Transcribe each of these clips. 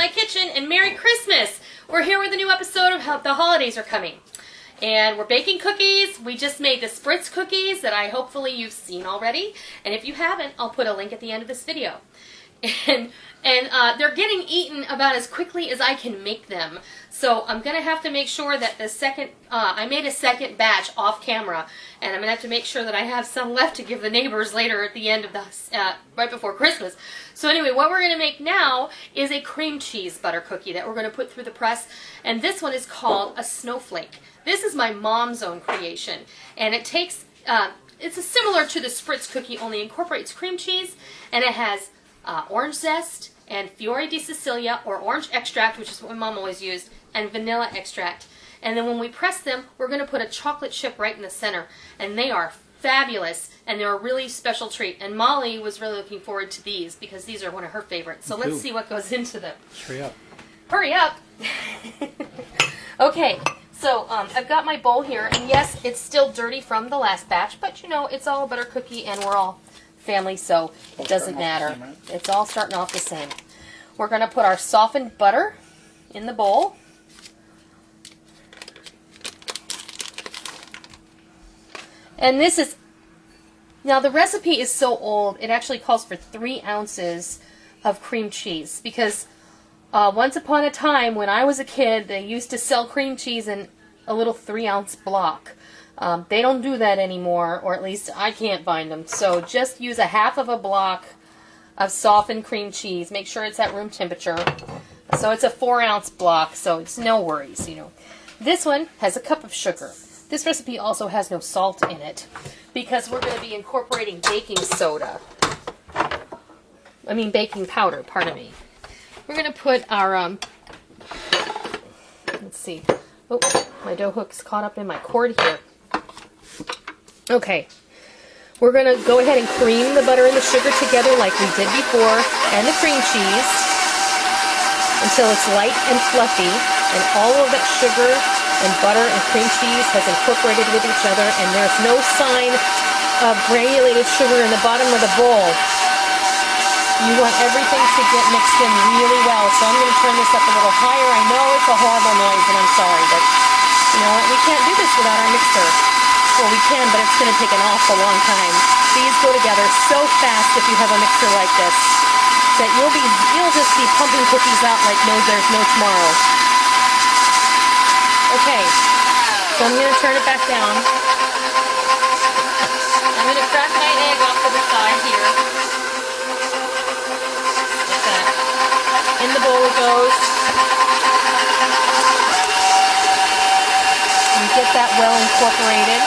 my kitchen, and Merry Christmas! We're here with a new episode of How the Holidays Are Coming. And we're baking cookies. We just made the Spritz cookies that hopefully you've seen already. And if you haven't, I'll put a link at the end of this video. And they're getting eaten about as quickly as I can make them. So I'm going to have to make sure that the second, I made a second batch off camera. And I'm going to have to make sure that I have some left to give the neighbors later at the end of the, right before Christmas. So anyway, what we're going to make now is a cream cheese butter cookie that we're going to put through the press. And this one is called a Snowflake. This is my mom's own creation. And it takes, it's similar to the Spritz cookie, only incorporates cream cheese. And it has orange zest and Fiori di Sicilia, or orange extract, which is what my mom always used, and vanilla extract. And then when we press them, we're going to put a chocolate chip right in the center. And they are fabulous, and they're a really special treat. And Molly was really looking forward to these because these are one of her favorites. So let's see what goes into them. Hurry up. Hurry up. Okay, so I've got my bowl here, and yes, it's still dirty from the last batch, but you know, it's all a butter cookie, and we're all family, so it doesn't matter. It's all starting off the same. We're going to put our softened butter in the bowl. And this is, now the recipe is so old, it actually calls for 3 ounces of cream cheese, because once upon a time when I was a kid, they used to sell cream cheese in a little 3-ounce block. They don't do that anymore, or at least I can't find them. So just use a half of a block of softened cream cheese. Make sure it's at room temperature. So it's a 4-ounce block, so it's no worries, you know. This one has a cup of sugar. This recipe also has no salt in it because we're going to be incorporating baking soda. I mean baking powder, pardon me. We're going to put our, let's see. Oh, my dough hook's caught up in my cord here. Okay, we're going to go ahead and cream the butter and the sugar together like we did before, and the cream cheese, until it's light and fluffy, and all of that sugar and butter and cream cheese has incorporated with each other, and there's no sign of granulated sugar in the bottom of the bowl. You want everything to get mixed in really well, so I'm going to turn this up a little higher. I know it's a horrible noise, and I'm sorry, but you know what? We can't do this without our mixer. Well, we can, but it's going to take an awful long time. These go together so fast if you have a mixer like this that you'll just be pumping cookies out like there's no tomorrow. Okay, so I'm going to turn it back down. I'm going to crack my egg off to the side here. Like that. In the bowl it goes. And get that well incorporated.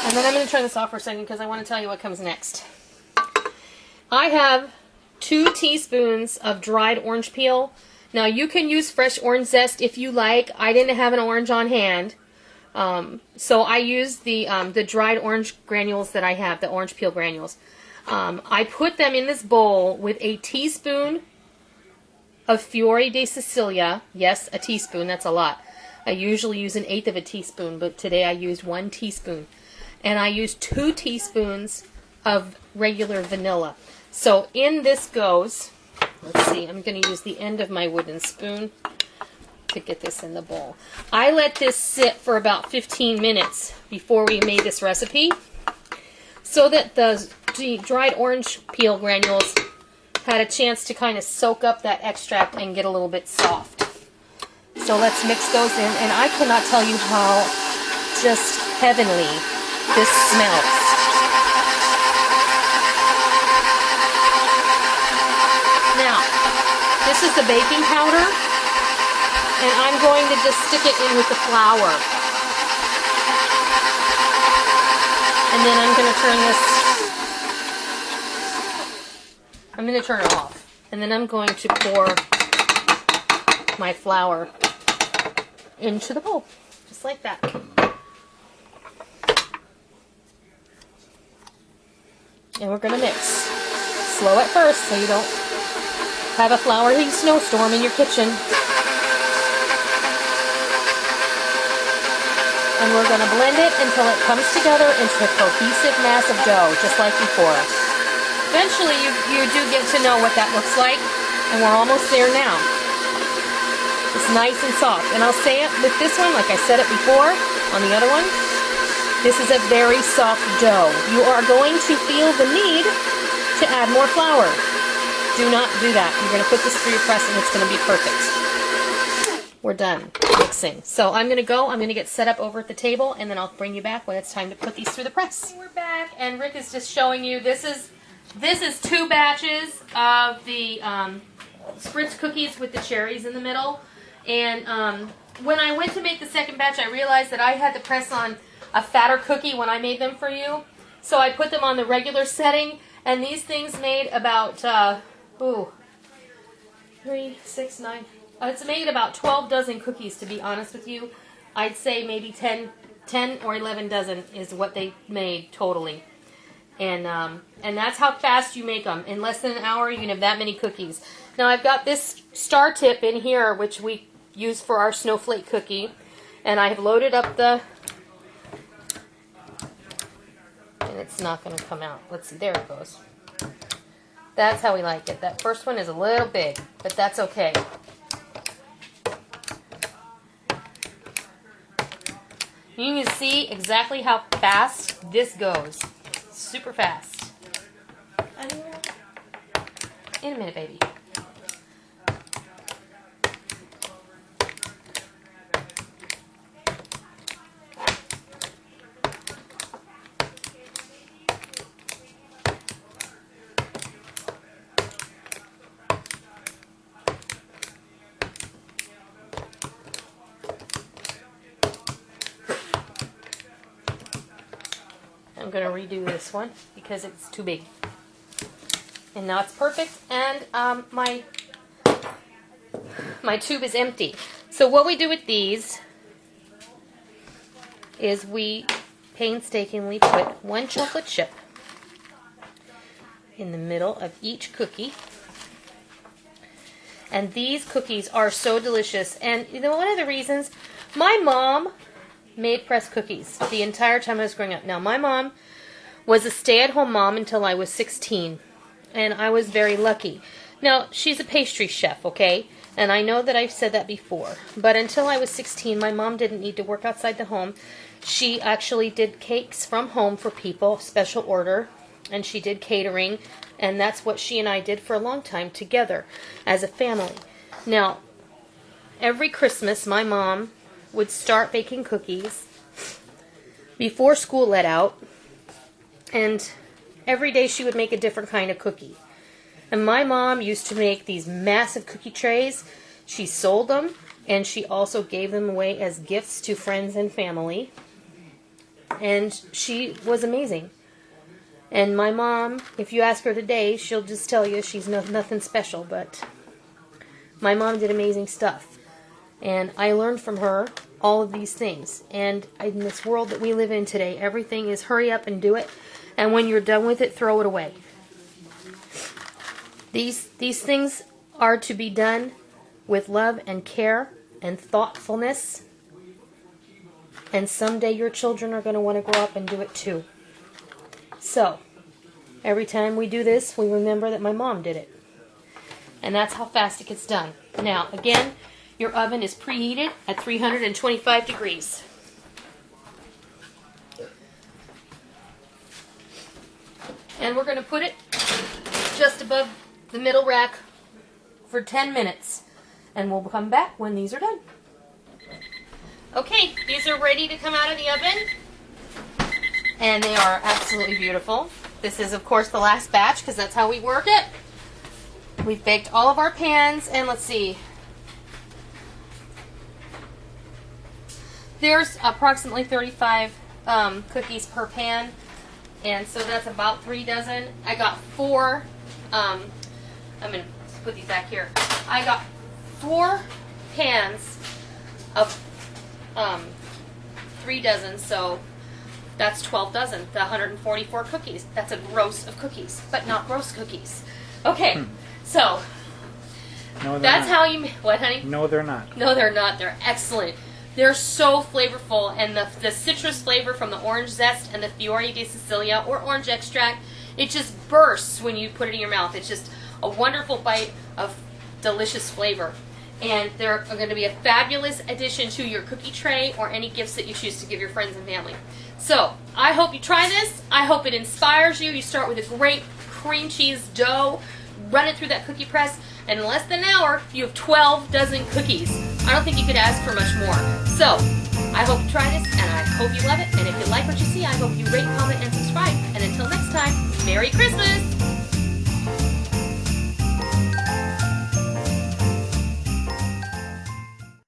And then I'm going to turn this off for a second because I want to tell you what comes next. I have 2 teaspoons of dried orange peel. Now you can use fresh orange zest if you like. I didn't have an orange on hand. So I used the dried orange granules that I have, the orange peel granules. I put them in this bowl with a teaspoon of Fiori di Sicilia. Yes, a teaspoon, that's a lot. I usually use 1/8 of a teaspoon, but today I used 1 teaspoon. And I used 2 teaspoons of regular vanilla. So in this goes, let's see, I'm going to use the end of my wooden spoon to get this in the bowl. I let this sit for about 15 minutes before we made this recipe so that the dried orange peel granules had a chance to kind of soak up that extract and get a little bit soft. So let's mix those in, and I cannot tell you how just heavenly this smells. Now, this is the baking powder, and I'm going to just stick it in with the flour. And then I'm going to turn it off. And then I'm going to pour my flour into the bowl, just like that. And we're going to mix. Slow at first so you don't have a floury snowstorm in your kitchen. And we're going to blend it until it comes together into a cohesive mass of dough, just like before. eventually you do get to know what that looks like, and we're almost there now. It's nice and soft. And I'll say it with this one, like I said it before on the other one, this is a very soft dough. You are going to feel the need to add more flour. Do not do that. You're going to put this through your press and it's going to be perfect. We're done mixing. So I'm going to get set up over at the table, and then I'll bring you back when it's time to put these through the press. We're back, and Rick is just showing you, this is 2 batches of the Spritz cookies with the cherries in the middle. And when I went to make the second batch, I realized that I had to press on a fatter cookie when I made them for you. So I put them on the regular setting, and these things made about, 3, 6, 9... it's made about 12 dozen cookies, to be honest with you. I'd say maybe 10 or 11 dozen is what they made totally. And that's how fast you make them. In less than an hour, you can have that many cookies. Now I've got this star tip in here, which we use for our snowflake cookie. And I have loaded up the... and it's not going to come out. Let's see, there it goes. That's how we like it. That first one is a little big, but that's okay. You can see exactly how fast this goes. Super fast. In a minute, baby. I'm going to redo this one because it's too big. And now it's perfect, and my tube is empty. So what we do with these is we painstakingly put 1 chocolate chip in the middle of each cookie. And these cookies are so delicious. And you know, one of the reasons, my mom made pressed cookies the entire time I was growing up. Now, my mom was a stay-at-home mom until I was 16, and I was very lucky. Now, she's a pastry chef, okay? And I know that I've said that before, but until I was 16, my mom didn't need to work outside the home. She actually did cakes from home for people, special order, and she did catering, and that's what she and I did for a long time together as a family. Now, every Christmas, my mom would start baking cookies before school let out, and every day she would make a different kind of cookie. And my mom used to make these massive cookie trays. She sold them, and she also gave them away as gifts to friends and family. And she was amazing. And my mom, if you ask her today, she'll just tell you she's nothing special, but my mom did amazing stuff. And I learned from her all of these things. And in this world that we live in today, everything is hurry up and do it. And when you're done with it, throw it away. These things are to be done with love and care and thoughtfulness. And someday your children are going to want to grow up and do it too. So, every time we do this, we remember that my mom did it. And that's how fast it gets done. Now, again, your oven is preheated at 325 degrees. And we're going to put it just above the middle rack for 10 minutes. And we'll come back when these are done. Okay, these are ready to come out of the oven. And they are absolutely beautiful. This is, of course, the last batch because that's how we work it. We've baked all of our pans, and let's see. There's approximately 35 cookies per pan, and so that's about 3 dozen. I got 4, I'm going to put these back here. I got 4 pans of 3 dozen, so that's 12 dozen, the 144 cookies. That's a gross of cookies, but not gross cookies. Okay, so no, that's not. how you, what honey? No, they're not. No, they're not. They're excellent. They're so flavorful, and the citrus flavor from the orange zest and the Fiori di Sicilia or orange extract It just bursts when you put it in your mouth. It's just a wonderful bite of delicious flavor. And they're going to be a fabulous addition to your cookie tray or any gifts that you choose to give your friends and family. So, I hope you try this. I hope it inspires you. You start with a great cream cheese dough, run it through that cookie press, and in less than an hour, you have 12 dozen cookies. I don't think you could ask for much more. So, I hope you try this, and I hope you love it. And if you like what you see, I hope you rate, comment, and subscribe. And until next time, Merry Christmas!